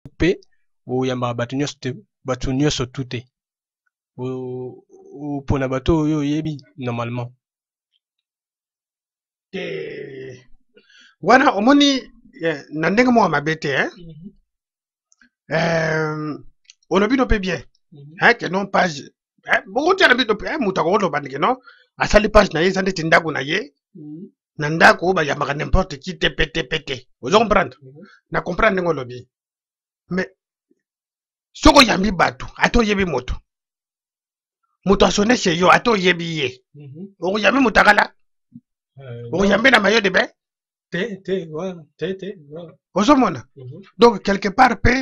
pe o yamba bato nyonso tu te mpona bato oyo oyebi normalement wana omoni na ndenge moko mabe te olobi no mpe bien ke non page bokotiana bino mpe moto akokoloba ndenge non asali page na ye eza ndeti ndako na ye na ndako oyo bayambaka n'importe qui te pete ozo comprendre na comprendre ndenge olobi mais soki oyambi bato ate oyebi moto asone chez yo ate oyebi ye okoyambi moto akala okoyambi na mayo de bain te ozomona donc quelque part mpe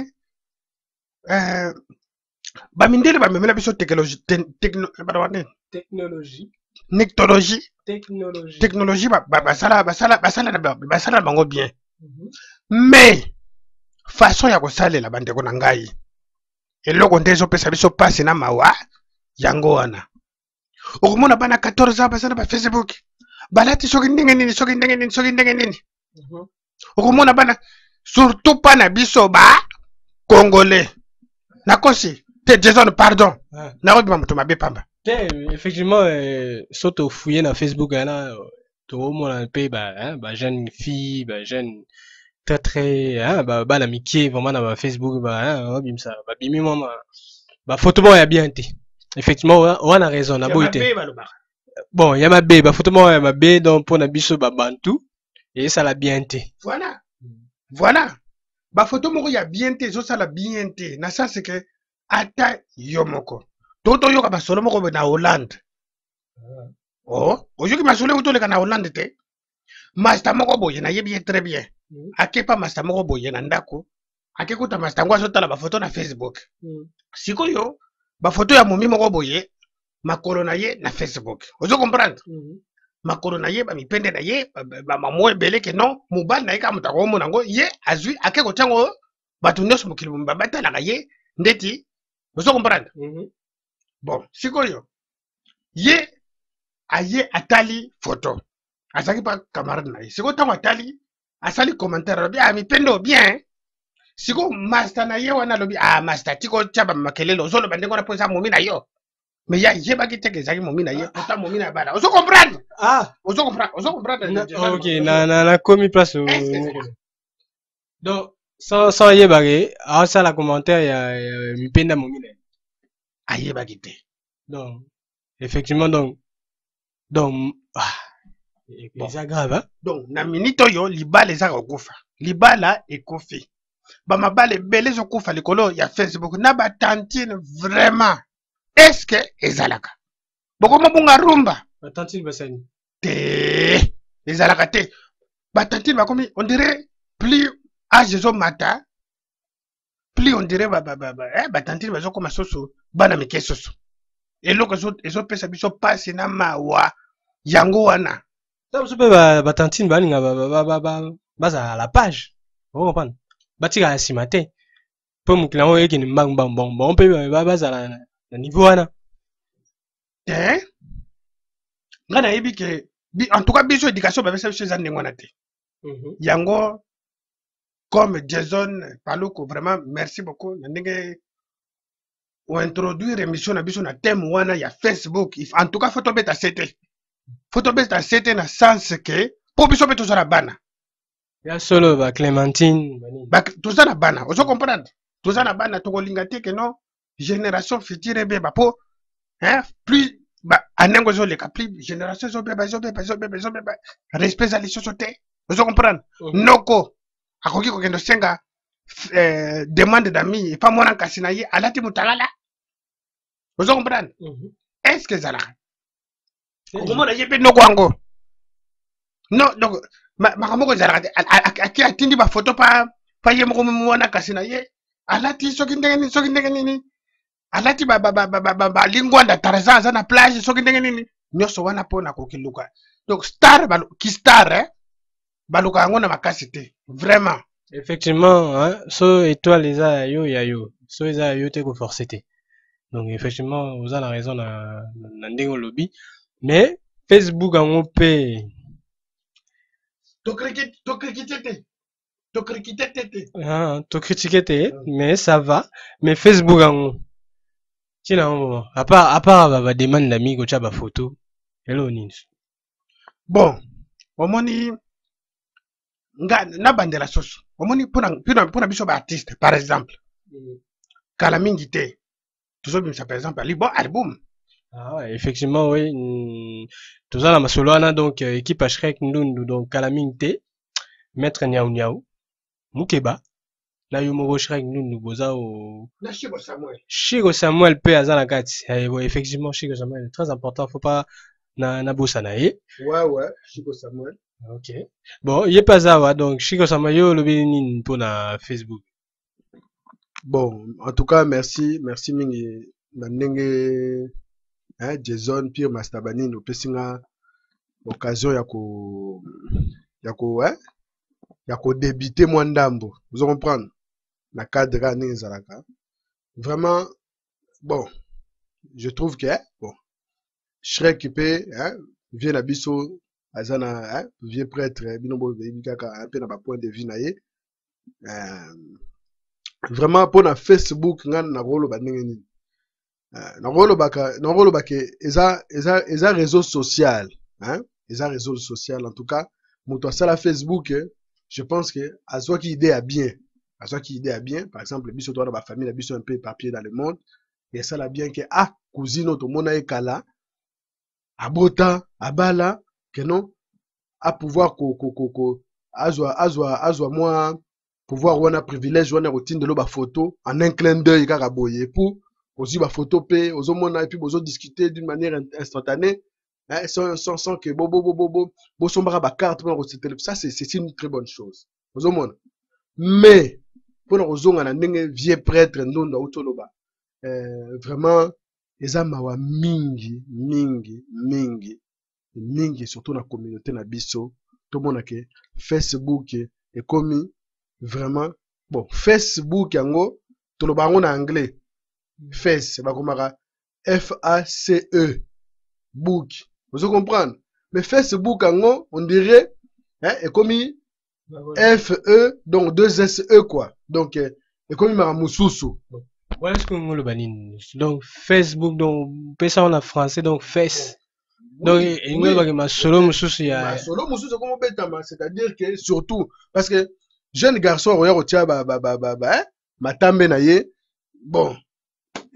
bamindele bamemela biso technologie basala na bango bien mais façon ya kosalela bandeko na ngai eloko nde ezopesa biso pasi na mawa yango wana okomona bana 14 ans basala ba Facebook balati soki ndenge nini okomona bana surtout pa na biso ba congolais nakosi te Jason pardon nakobima moto mabe pamba te effectivement soto fouiller na Facebook yana toomona mpe ba jeune fille ba jeune très bana mike vraiment na ba Facebook babimisa babimi mama ba photo moko ya bien te effectivement wana raison na boyi te bon ya mabe ba photo moko ya mabe donc mpona biso babantu esala bien te voilà ba photo moko ya bien te ezosala bien te na sens ke ata yo moko toyoka masolo moko na Hollande oyoki masolo eutoleka na Hollande te master moko boye nayebi ye très bien akepa master moko boye na ndako akekuta master yango azotala bafoto na Facebook sikoyo bafoto ya momi moko boye makolo na ye na Facebook ozo comprendre makolo na ye bamipende na ye bamamo ebele ke non mobali na ye kaka moto akomona yango ye azwi ake kotiango bato nyonso mokili mobimba batalaka ye ndeti ozo comprendre bon sikoyo ye aye atali photo azalaki pa camarade na ye sikoyo ntango atali asali commentaire alobi mipende bien sikoyo master na ye wana alobi master tiko tia bamakelele ozoloba ndenge wana mpo eza momi na yo mais ya yebaki teke ezalaki momi na ye ota momi na bana ozo comprendre ozo comprendre ok nakomi place donc sans yebake aosala commentaire ya mipenda momi na ye ayebaki te donc effectivement donc eza grave donc na minute oyo libala eza kokufa libala ekufi bamabala ebele ezokufa likolo ya Facebook na batantine vraiment est-ce que ezalaka bokoma bunga rumba batantine basani te ezalaka te batantine bakomi on dirait plus age ezomata plus on dirait batantine bazokoma soso bana mike soso eloko ezopesa biso pasi na mawa yango wana biso mpe batantine balinga bazala la page okomprendre batika ya nsima te mpo mokili yango ekende mbangmbang mpe bazala na niveau wana te nga nayebi ke en tout cas biso éducation bapesa biso eza ndenge wana te yango comme Jason Paluku vraiment merci beaucoup na ndenge ointroduire émission na biso na thème wana ya Facebook en tout cas faut tobeta sete na sens ke mpo biso mpe toza na bana ya solo ba Clémentine toza na bana ozo comprendre toza na bana tokolinga te ke non génération future ebeba mpo plus andengo ezoleka plus génération ezobeba respect eza lisusu te ozo comprendre noko akoki kokende osenga demande d'ami epa mwana nkasi na ye alati motalala ozo comprendre est ce que ezalaka okomona ye mpe noko yango non donc makambo moko ezalaka te atindi bafoto pa ye moko mwana kasi na ye alati soki ndenge nini alati balingwanda tarzan aza na plage soki ndenge nini nyonso wana mpona kokiluka donc kistar baluka yango na makasi te vraiment effectivement so étoile eza ya yo so eza ya yo te koforce te donc effectivement oza na raison na ndenge olobi mais Facebook yango mpe tokritike te To critiquer tete. Ah, to critiquer mais ça va. Mais Facebook en tina moment. À part ba demande d'ami ko cha ba photo. Hello nini. Bon, omoni nga na bandela soso. Omoni pona biso ba artiste par exemple. Kala mingi te. Tozobimisa par exemple ali bon album. Ah ouais, effectivement oui. Tout ça la masolana donc équipe Shrek Ndundu donc Kalaminte, Maître Niaou Niaou, Mukeba. Na yo moko Shrek Ndundu boza au Na Chico Samuel. Chico Samuel P Azana Kati. Ouais, effectivement Chico Samuel très important, faut pas na bossa na ye. Ouais, Chico Samuel. OK. Bon, il est pas ça donc Chico Samuel yo lobi nini pour na Facebook. Bon, en tout cas, merci mingi na ndenge Jason Pierre Mastabani no pesinga occasion ya ko débuter moi ndambo. Vous comprenez? Na cadre ani zalaka. Vraiment bon, je trouve que bon, Shrek pe vient na biso azana vieux prêtre binombo bikaka un peu na ba point de vue na ye. Vraiment pour na Facebook nga na rolo ba ndenge nini. Na rolo bake eza réseau social, eza réseau social en tout cas moto asala Facebook je pense que azwaki idée à bien, par exemple biso to na ba famille na biso un peu éparpillé dans le monde et ça la bien que cousine to mona ekala abota abala que non à pouvoir azwa moi pouvoir wana privilège wana routine de ba photo en un clin d'œil kaka boye pour aussi ba photo pe ozomona et puis bozo discuter d'une manière instantanée sans que bo sombara ba carte pour ça c'est une très bonne chose ozomona mais pour ozonga na ndenge vieux prêtre ndondo utoloba vraiment eza mawa mingi surtout na communauté na biso to mona que Facebook et comme vraiment bon Facebook yango toloba yango na anglais face bakomaka FACE book vous comprendre mais Facebook yango on dirait et comme FE donc 2 SE quoi donc et comme mara mususu Voilà ce que nous le banine. Donc Facebook donc pesa en français donc face. Donc il nous va ma solo mususu ya solo mususu comme betama c'est-à-dire que surtout parce que jeune garçon roya rotia matambe na ye bon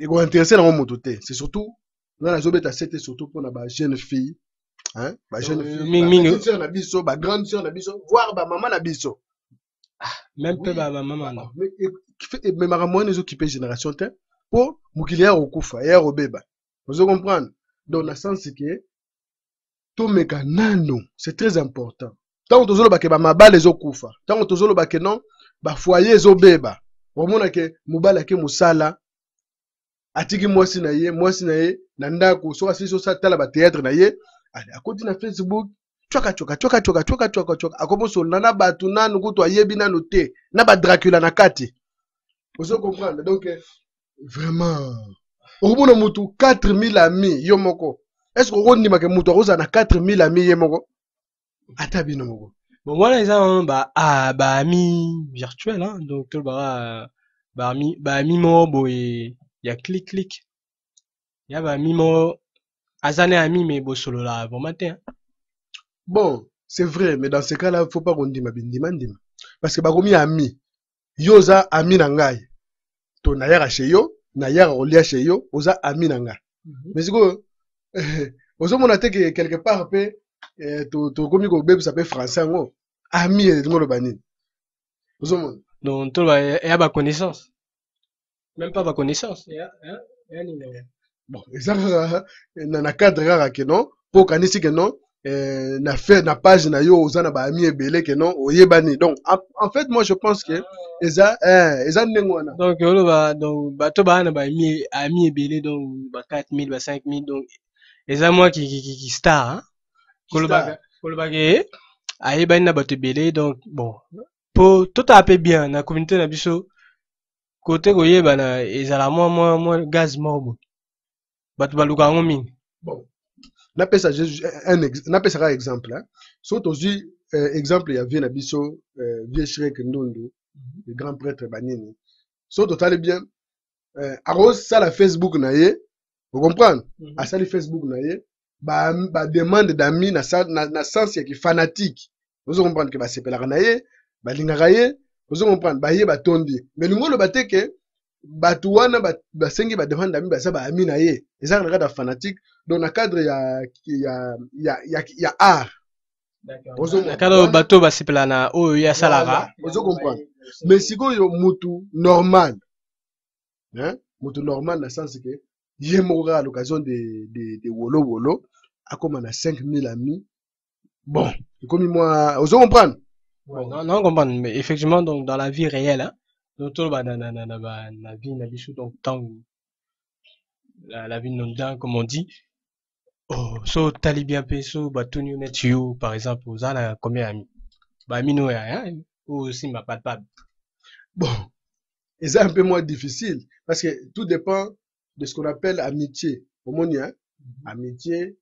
il va intéresser dans mon mototé c'est surtout dans la zobeta c'était surtout pour la jeune fille ba jeune fille petite sœur na biso ba grande sœur na biso voire ba maman na biso même peu ba maman non mais maman les occupé génération te pour mukili ya okufa ya robeba vous comprendre donc dans le sens que to meka nano c'est très important tant tozolo ba ke ba mabale ezokufa tant tozolo ba ke non ba foyer ezobeba omona ke mobala ke musala atiki mwasi na ye na ndako so asi so tala ba théâtre na ye akoti na Facebook choka akomoso na batu nanu kutu ayebi nanu te na ba Dracula na kati vous comprendre donc vraiment omona mutu 4000 amis yo moko est-ce que on dit que mutu akoza na 4000 amis ye moko ata bino moko bon voilà ils ont ba amis virtuels donc tout ba ami mo boy ya clic ya ba ami mo azane ami mais bo solo la bon matin bon c'est vrai mais dans ce cas-là faut pas qu'on dise ma bindima parce que ba komi ami yoza ami na ngai to na yara chez yo na yara olia chez yo oza ami na ngai mais c'est que ozomona te que quelque part pe to komi ko beb ça peut français ngo ami ngolo banini ozomona donc to ba ya ba connaissance même pas ba connaissance bon ça na cadre rara que non pour kanisi que non na page na yo ozana ba ami ebele que non oyebani donc en fait moi je pense que eza ndengwana donc olo ba donc bato ba na ba ami ebele donc ba 4000 ba 5000 donc eza moi qui star koloba ke ayebani na bato ebele donc bon po tota ape bien na communauté na biso côté koyebana ezala moi gaz morbo bato baluka yango mingi bon napesaka exemple so tozwi exemple, il y a Vieux Nabiso, Vieux Shrek Ndundu, le grand prêtre Banini. So, total bien. Arrose ça la Facebook naye, vous comprenez? À ça le Facebook naye, bah demande d'amis na sens qui fanatique. Vous comprenez que bah c'est pelaka naye, bah lingaraye, vous comprenez? Bah yé bah tondi. Mais le mot le batte que bah touana bah sengi bah demande d'amis bah ça bah ami naye. Et ça regarde à fanatique. Dans le cadre il y a art. D'accord. Na cadre bateau bah c'est pelana oh ya salara. Vous comprenez? Mais si quoi yo mutu normal. Hein? Moto normal dans le sens que j'ai mouru à l'occasion de Wolo Wolo, à comme on a 5000 amis. Bon, comme moi, vous comprenez? Ouais, non, on comprend, mais effectivement, donc, dans la vie réelle, hein, donc, tout, bah, la vie, donc, la vie non dedans, comme on dit, oh, so, tali bien peso, bah, tout net you, par exemple, aux ala, combien d'amis? Bah, mino, hein, ou aussi, bah, pas de pas. Bon, et c'est un peu moins difficile, parce que tout dépend de ce qu'on appelle amitié. Au moins, hein? Amitié,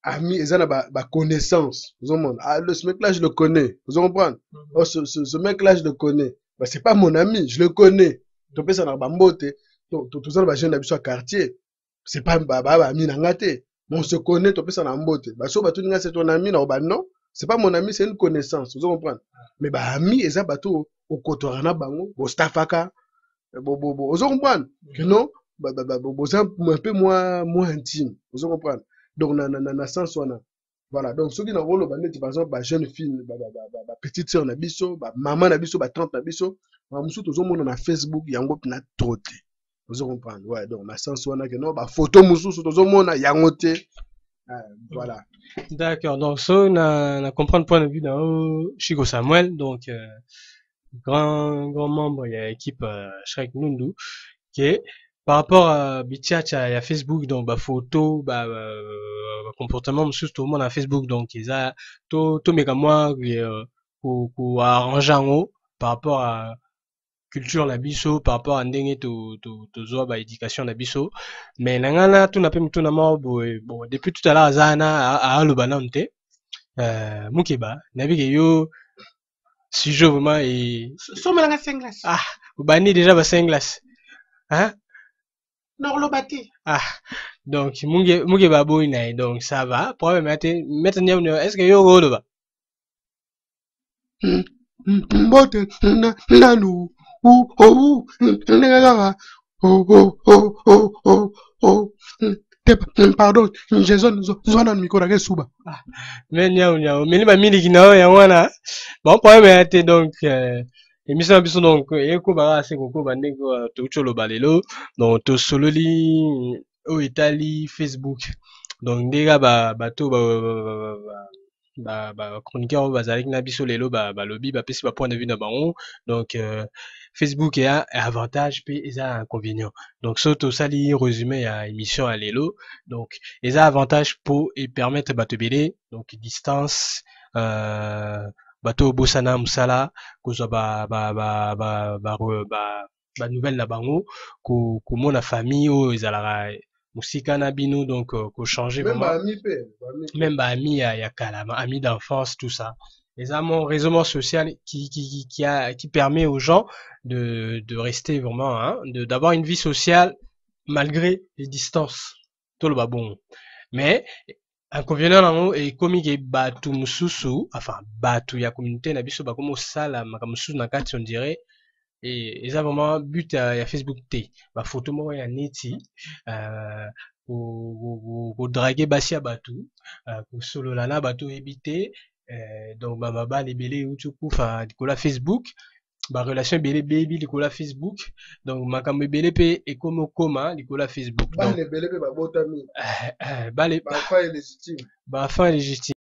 ami, et ça, bah, connaissance. Vous comprenez? Ah, ce mec-là, je le connais. Vous comprenez? Oh, ce mec-là, je le connais. Bah, c'est pas mon ami, je le connais. Tu peux ça dans Bambote, tout ça, bah, jeune habitué à quartier. C'est pas ami nangate. On se connaît, tu peux ça dans Bambote. Bah, so, bah, tout le monde, c'est ton ami, non, bah, non. C'est pas mon ami, c'est une connaissance. Vous comprenez? Mais, bah, ami, et ça, bah, tout, au kotorana bango, au stafaka, vous comprenez? Que non, bah, un peu moins intime. Vous comprenez? Donc, na sens wana. Voilà. Donc, ceux qui n'ont pas le par exemple, bah, jeune fille, bah, petite sœur nabiso, bah, maman nabiso, bah, tante nabiso, bah, moussou, tout le monde na Facebook, yango na troté. Vous comprenez? Ouais, donc, na sens wana, que non, bah, photo moussou, tout le monde na yangote. Voilà. D'accord. Donc, ça, on a comprendre le point de vue d'un Chico Samuel, donc, grand membre, il y a l'équipe, Shrek Nundu, qui est, par rapport à Bichacha et à Facebook, donc, bah, photo, comportement, monsieur, tout le monde à Facebook, donc, ils a, tout méga moi, pour arranger en haut, par rapport à culture na biso, par rapport à ndenge to zoa ba éducation na biso. Mais, nangana, tout n'a pas mis tout na mort, bon, depuis tout à l'heure, Zana, à Alubanante, Mukeba, nabi yo, sujet vraiment, et, somelanga 5 glaces. ah, bani déjà ba 5 glaces. Hein? Norlobati. Ah, donc, munge baboy na, donc, ça va. Problème, maintenant, est-ce que yo go ba? Mbote, nanu, pardon, j'ai zone micro na suba. Mais nyao, mais ba mili kinao ya wana. Bon, problème, donc, émission na biso donc eko bara se koko bande ko to cholo balelo donc to sololi o Italie Facebook donc ndega bato chroniqueur oyo bazalaki na biso lelo balobi bapesi ba point de vue na bango donc Facebook ea avantage pe eza inconvénient donc so tosali résumé ya émission ya lelo donc eza avantage po e permettre bato ebele donc distance bato bosana musala kozwa ba nouvelle na bango komona famille oyo ezalaka musika na bino donc ko changer vraiment même ba ami ya kala ami d'enfance tout ça les amants réseau social qui permet aux gens de rester vraiment hein, d'avoir une vie sociale malgré les distances tout le bon mais inconvénient nango ekomi ke bato mosusu enfin bato ya communauté na biso bakomi osala makambo mosusu na kati on dirait et eza vraiment but ya Facebook te bafoto moko ya neti kodrage basi ya bato kosolola na bato oyebi te donc bamabala ebele euti okufa likolo ya Facebook barelation ebele beyebi likolo ya Facebook donc makambo ebele mpe ekomi okoma likolo ya Facebook bale ebele mpe babotami bale bafa illégitime bafa illégitime